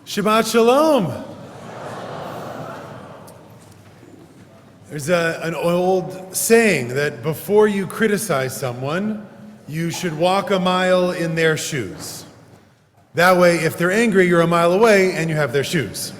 Shabbat Shalom. There's an old saying that before you criticize someone, you should walk a mile in their shoes. That way, if they're angry, you're a mile away and you have their shoes.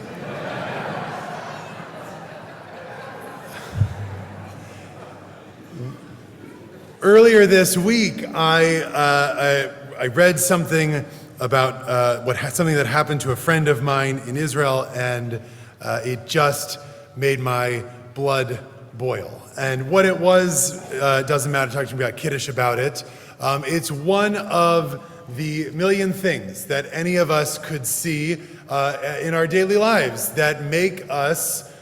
Earlier this week, I read something about something that happened to a friend of mine in Israel, and it just made my blood boil. And what it was, doesn't matter, talking about Kiddush about it. It's one of the million things that any of us could see in our daily lives that make us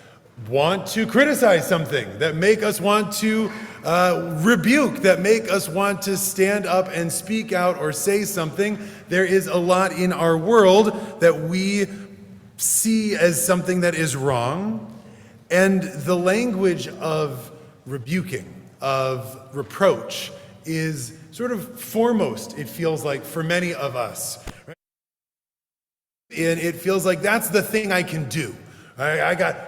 want to criticize something, that make us want to rebuke, that make us want to stand up and speak out or say something. There is a lot in our world that we see as something that is wrong. And the language of rebuking, of reproach, is sort of foremost, it feels like, for many of us. Right? And it feels like that's the thing I can do.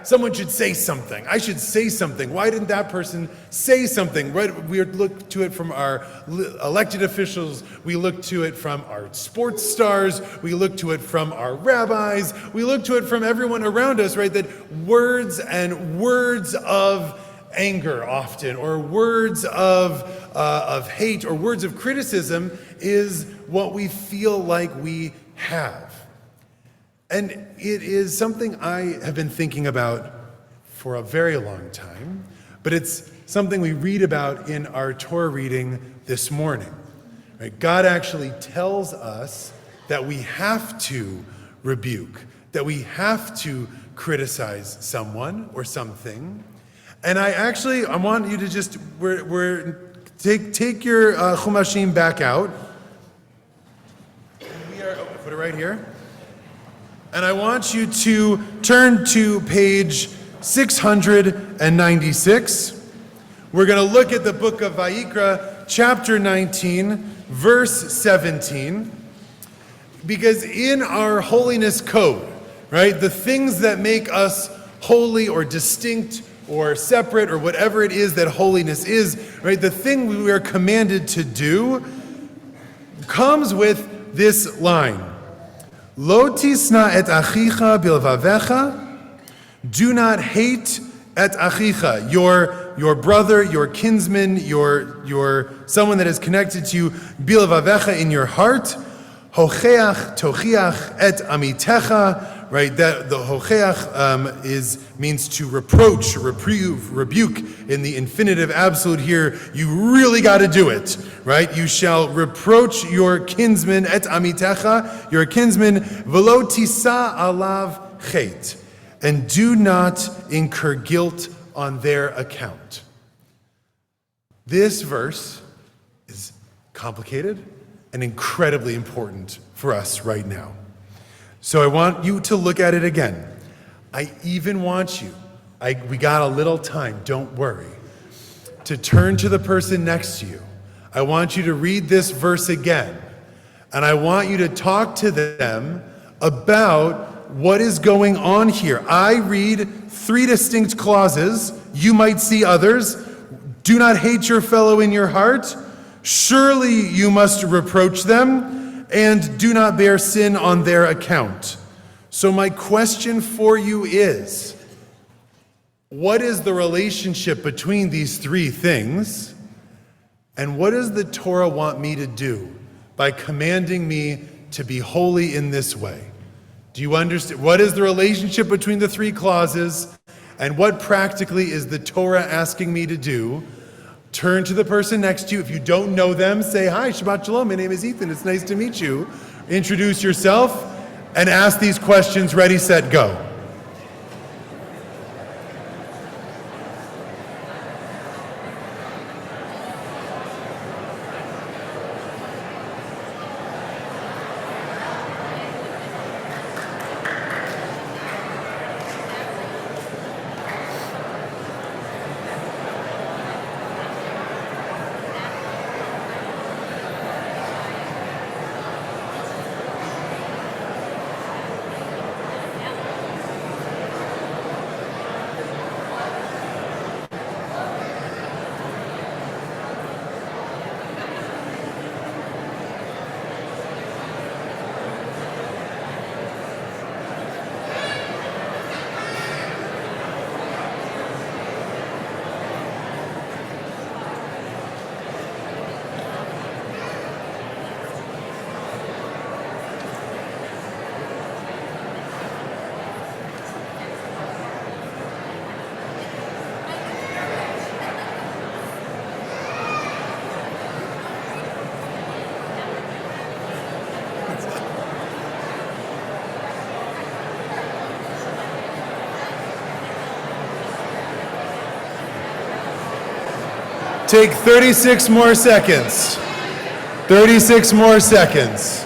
Someone should say something. I should say something. Why didn't that person say something? Right? We look to it from our elected officials. We look to it from our sports stars. We look to it from our rabbis. We look to it from everyone around us, right? That words of anger often, or words of hate, or words of criticism is what we feel like we have. And it is something I have been thinking about for a very long time, but it's something we read about in our Torah reading this morning. Right? God actually tells us that we have to rebuke, that we have to criticize someone or something. And I want you to just take your Chumashim back out. Put it right here. And I want you to turn to page 696. We're going to look at the book of Vayikra, chapter 19, verse 17. Because in our holiness code, right, the things that make us holy or distinct or separate or whatever it is that holiness is, right, the thing we are commanded to do comes with this line. Lo tisna et achicha bilvavecha. Do not hate et achicha, your brother, your kinsman, your someone that is connected to you, bilvavecha, in your heart. Hocheach tochiach et amitecha. Right, that the hocheach means to reproach, reprove, rebuke. In the infinitive absolute here, you really got to do it, right? You shall reproach your kinsman, et amitecha, your kinsman, velo tisa alav chet, and do not incur guilt on their account. This verse is complicated and incredibly important for us right now. So I want you to look at it again. I even want you, we got a little time, don't worry, to turn to the person next to you. I want you to read this verse again. And I want you to talk to them about what is going on here. I read 3 distinct clauses. You might see others. Do not hate your fellow in your heart. Surely you must reproach them. And do not bear sin on their account. So my question for you is, what is the relationship between these 3 things? And what does the Torah want me to do by commanding me to be holy in this way? Do you understand? What is the relationship between the 3 clauses? And what practically is the Torah asking me to do? Turn to the person next to you. If you don't know them, say, "Hi, Shabbat Shalom, my name is Ethan, it's nice to meet you." Introduce yourself and ask these questions. Ready, set, go. Take 36 more seconds. 36 more seconds.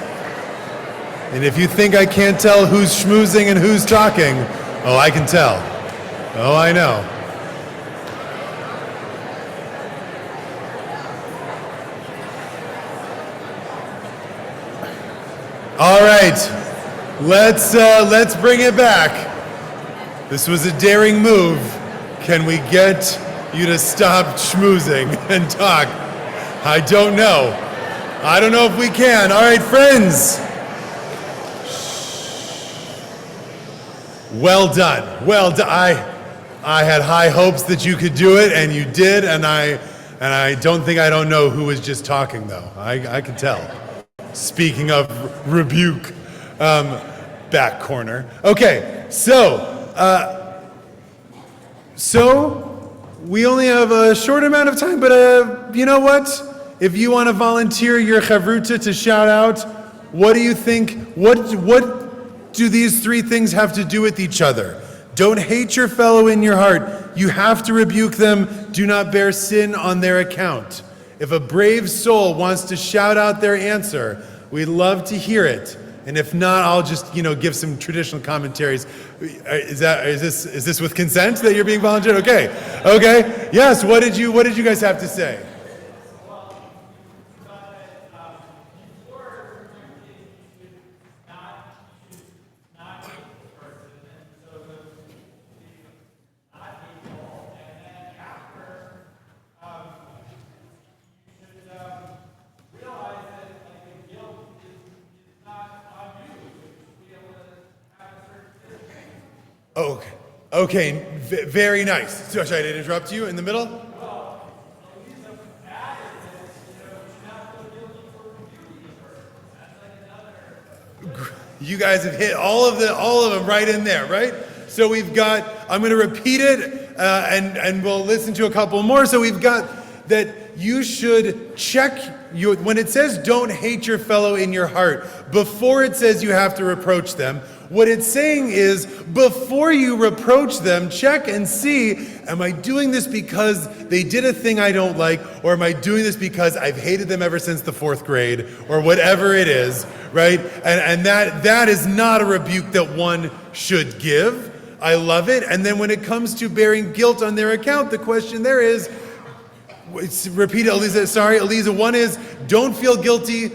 And if you think I can't tell who's schmoozing and who's talking, oh, I can tell. Oh, I know. All right, let's bring it back. This was a daring move. Can we get you to stop schmoozing and talk? I don't know. I don't know if we can. All right, friends. Well done. Well done. I had high hopes that you could do it, and you did. And I don't think I don't know who was just talking though. I can tell. Speaking of rebuke, back corner. Okay, so we only have a short amount of time, but you know what? If you want to volunteer your chavruta to shout out, what do you think? What do these three things have to do with each other? Don't hate your fellow in your heart. You have to rebuke them. Do not bear sin on their account. If a brave soul wants to shout out their answer, we'd love to hear it. And if not, I'll just, give some traditional commentaries. Is this with consent that you're being volunteered? Okay. Yes. What did you guys have to say? Okay, very nice. So, should I interrupt you in the middle? You guys have hit all of them right in there, right? So we've got, I'm going to repeat it, and we'll listen to a couple more. So we've got that you should check, when it says don't hate your fellow in your heart, before it says you have to reproach them, what it's saying is, before you reproach them, check and see, am I doing this because they did a thing I don't like, or am I doing this because I've hated them ever since the 4th grade, or whatever it is, right? And that is not a rebuke that one should give. I love it. And then when it comes to bearing guilt on their account, the question there is, repeat it, Eliza. One is, don't feel guilty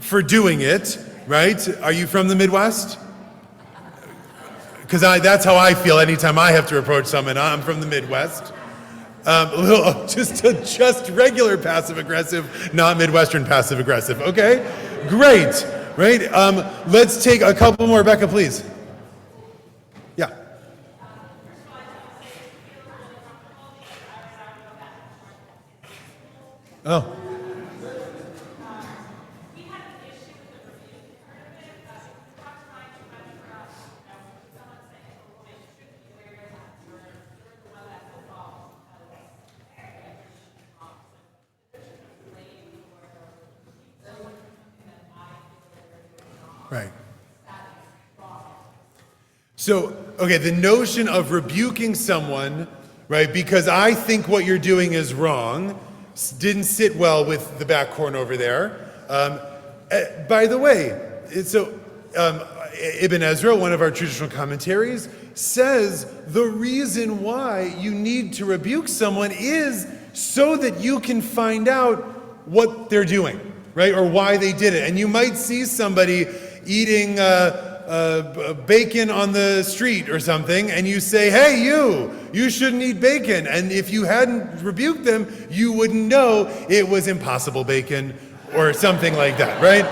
for doing it, right? Are you from the Midwest? Because that's how I feel anytime I have to reproach someone. I'm from the Midwest. Just regular passive-aggressive, not Midwestern passive-aggressive. Okay, great, right? Let's take a couple more. Becca, please. Yeah. Oh. Right. So, okay, the notion of rebuking someone, right, because I think what you're doing is wrong, didn't sit well with the back corner over there. By the way, Ibn Ezra, one of our traditional commentaries, says the reason why you need to rebuke someone is so that you can find out what they're doing, right, or why they did it. And you might see somebody eating bacon on the street or something, and you say, hey, you shouldn't eat bacon. And if you hadn't rebuked them, you wouldn't know it was Impossible Bacon or something like that, right?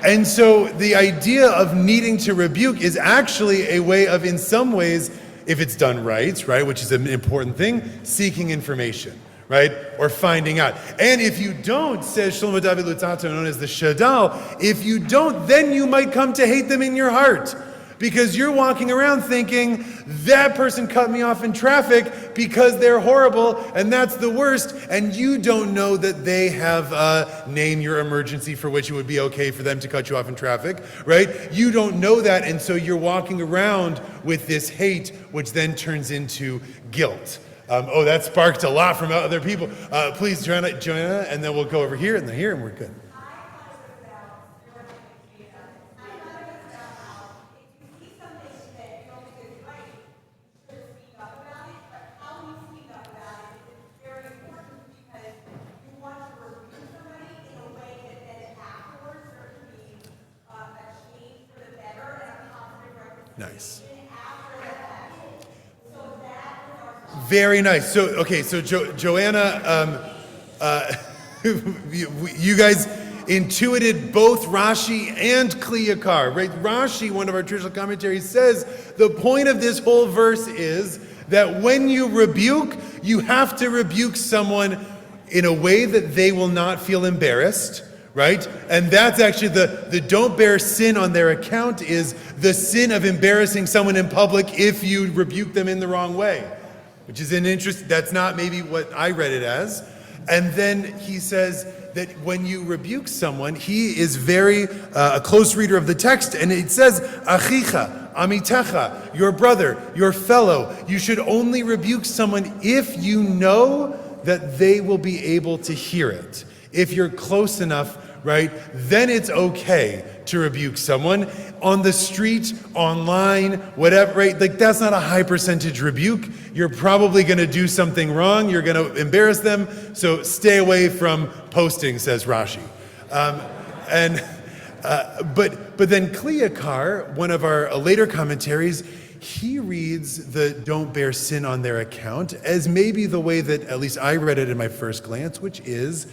And so the idea of needing to rebuke is actually a way of, in some ways, if it's done right, which is an important thing, seeking information, right? Or finding out. And if you don't, says Shlomo David Luzzatto, known as the Shadal, if you don't, then you might come to hate them in your heart. Because you're walking around thinking, that person cut me off in traffic because they're horrible, and that's the worst, and you don't know that they have named your emergency for which it would be okay for them to cut you off in traffic, right? You don't know that, and so you're walking around with this hate, which then turns into guilt. That sparked a lot from other people. Please, Joanna, and then we'll go over here and then here, and we're good. Nice. Very nice. So Joanna, you guys intuited both Rashi and Kliyakar, right? Rashi, one of our traditional commentaries, says the point of this whole verse is that when you rebuke, you have to rebuke someone in a way that they will not feel embarrassed, right? And that's actually the don't bear sin on their account is the sin of embarrassing someone in public if you rebuke them in the wrong way, which is an interest. That's not maybe what I read it as. And then he says that when you rebuke someone, he is very a close reader of the text, and it says, Achicha, Amitecha, your brother, your fellow. You should only rebuke someone if you know that they will be able to hear it. If you're close enough, right, then it's okay to rebuke someone on the street, online, whatever, right? Like that's not a high percentage rebuke. You're probably going to do something wrong. You're going to embarrass them. So stay away from posting, says Rashi. But then Kliyakar, one of our later commentaries, he reads the don't bear sin on their account as maybe the way that at least I read it in my first glance, which is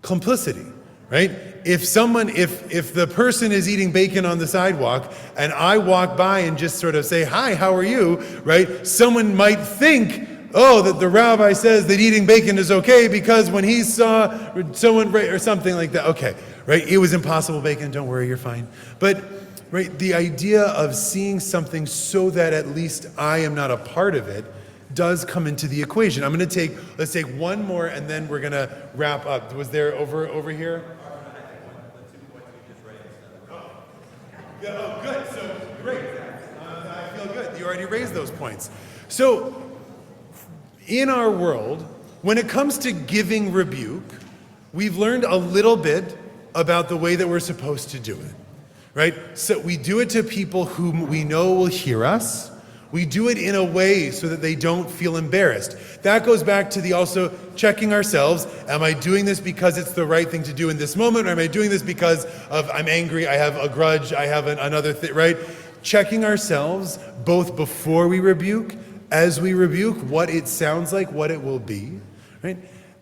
complicity, right? If the person is eating bacon on the sidewalk and I walk by and just sort of say, hi, how are you, right? Someone might think, that the rabbi says that eating bacon is okay because when he saw someone, or something like that. Okay, right? It was impossible bacon, don't worry, you're fine. But, right, the idea of seeing something so that at least I am not a part of it does come into the equation. Let's take one more and then we're gonna wrap up. Was there over here? Oh, good, so great. I feel good. You already raised those points. So, in our world, when it comes to giving rebuke, we've learned a little bit about the way that we're supposed to do it, right? So we do it to people whom we know will hear us. We do it in a way so that they don't feel embarrassed. That goes back to the also checking ourselves. Am I doing this because it's the right thing to do in this moment? Or am I doing this because of I'm angry, I have a grudge, I have another thing, right? Checking ourselves both before we rebuke, as we rebuke, what it sounds like, what it will be, right?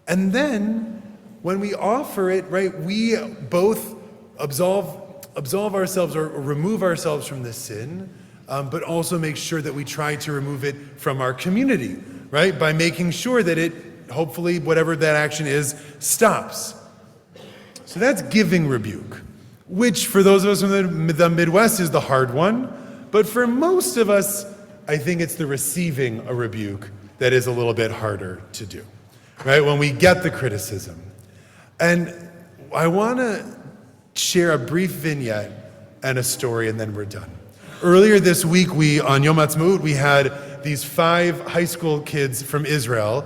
And then when we offer it, right, we both absolve ourselves or remove ourselves from the sin, but also make sure that we try to remove it from our community, right? By making sure that it, hopefully, whatever that action is, stops. So that's giving rebuke, which for those of us from the Midwest is the hard one. But for most of us, I think it's the receiving a rebuke that is a little bit harder to do, right? When we get the criticism. And I want to share a brief vignette and a story, and then we're done. Earlier this week, on Yom Ha'atzmaut, we had these 5 high school kids from Israel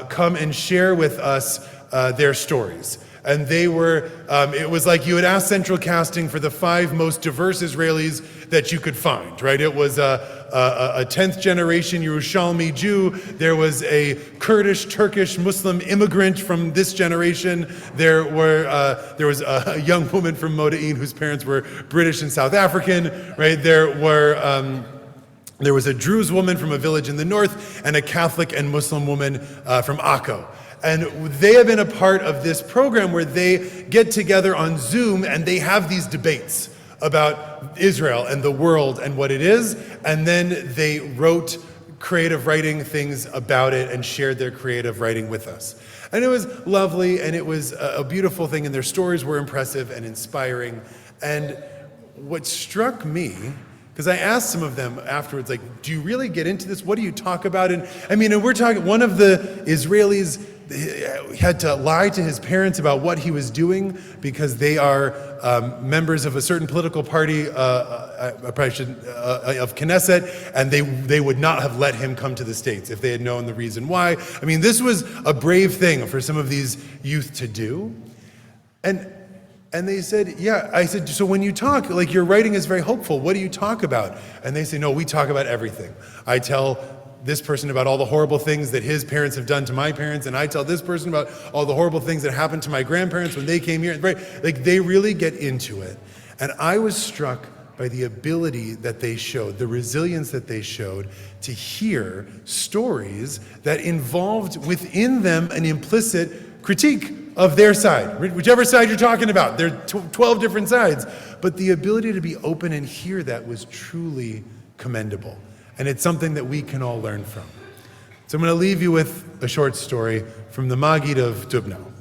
come and share with us their stories. And they were, it was like you had asked Central Casting for the 5 most diverse Israelis that you could find, right? It was a 10th generation Yerushalmi Jew. There was a Kurdish, Turkish, Muslim immigrant from this generation. There was a young woman from Modi'in whose parents were British and South African, right? There was a Druze woman from a village in the north and a Catholic and Muslim woman from Akko. And they have been a part of this program where they get together on Zoom and they have these debates about Israel and the world and what it is. And then they wrote creative writing things about it and shared their creative writing with us. And it was lovely and it was a beautiful thing, and their stories were impressive and inspiring. And what struck me, because I asked some of them afterwards, like, do you really get into this? What do you talk about? And I mean, and we're talking, one of the Israelis he had to lie to his parents about what he was doing because they are members of a certain political party, of Knesset, and they would not have let him come to the States if they had known the reason why. I mean, this was a brave thing for some of these youth to do. And they said, yeah. I said, so when you talk, like your writing is very hopeful. What do you talk about? And they say, no, we talk about everything. I tell this person about all the horrible things that his parents have done to my parents, and I tell this person about all the horrible things that happened to my grandparents when they came here. Right? Like they really get into it. And I was struck by the ability that they showed, the resilience that they showed to hear stories that involved within them an implicit critique of their side, whichever side you're talking about. There are 12 different sides. But the ability to be open and hear that was truly commendable. And it's something that we can all learn from. So I'm going to leave you with a short story from the Maggid of Dubno,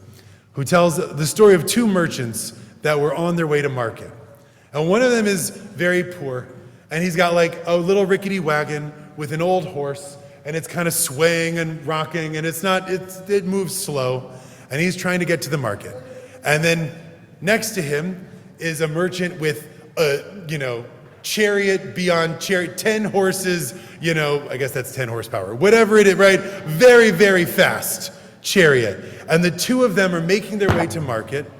who tells the story of two merchants that were on their way to market. And one of them is very poor, and he's got like a little rickety wagon with an old horse, and it's kind of swaying and rocking, and it moves slow. And he's trying to get to the market. And then next to him is a merchant with a, chariot beyond chariot, 10 horses, I guess that's 10 horsepower, whatever it is, right? Very, very fast chariot. And the two of them are making their way to market.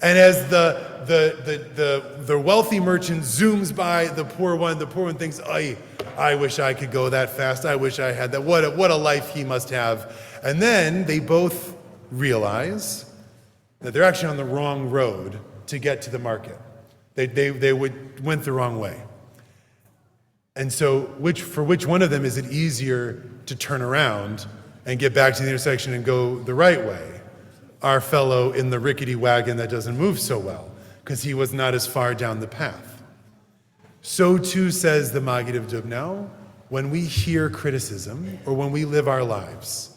And as the wealthy merchant zooms by the poor one thinks, I wish I could go that fast. I wish I had that. What a life he must have. And then they both realize that they're actually on the wrong road to get to the market. They went the wrong way. And so for which one of them is it easier to turn around and get back to the intersection and go the right way? Our fellow in the rickety wagon that doesn't move so well, because he was not as far down the path. So too says the Maggid of Dubno, when we hear criticism or when we live our lives,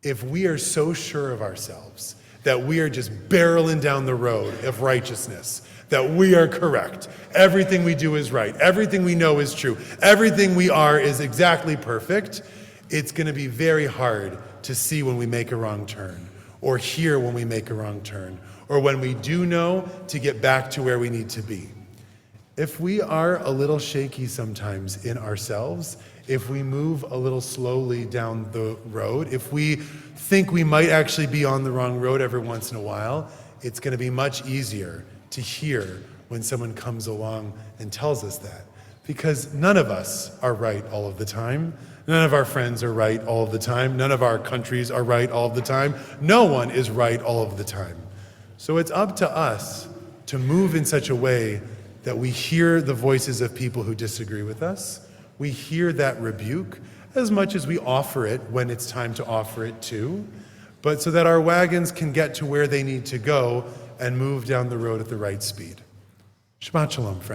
if we are so sure of ourselves that we are just barreling down the road of righteousness, that we are correct, everything we do is right, everything we know is true, everything we are is exactly perfect, it's going to be very hard to see when we make a wrong turn, or hear when we make a wrong turn, or when we do know to get back to where we need to be. If we are a little shaky sometimes in ourselves, if we move a little slowly down the road, if we think we might actually be on the wrong road every once in a while, it's going to be much easier to hear when someone comes along and tells us that. Because none of us are right all of the time. None of our friends are right all of the time. None of our countries are right all of the time. No one is right all of the time. So it's up to us to move in such a way that we hear the voices of people who disagree with us. We hear that rebuke as much as we offer it when it's time to offer it too, but so that our wagons can get to where they need to go and move down the road at the right speed. Shabbat shalom, friends.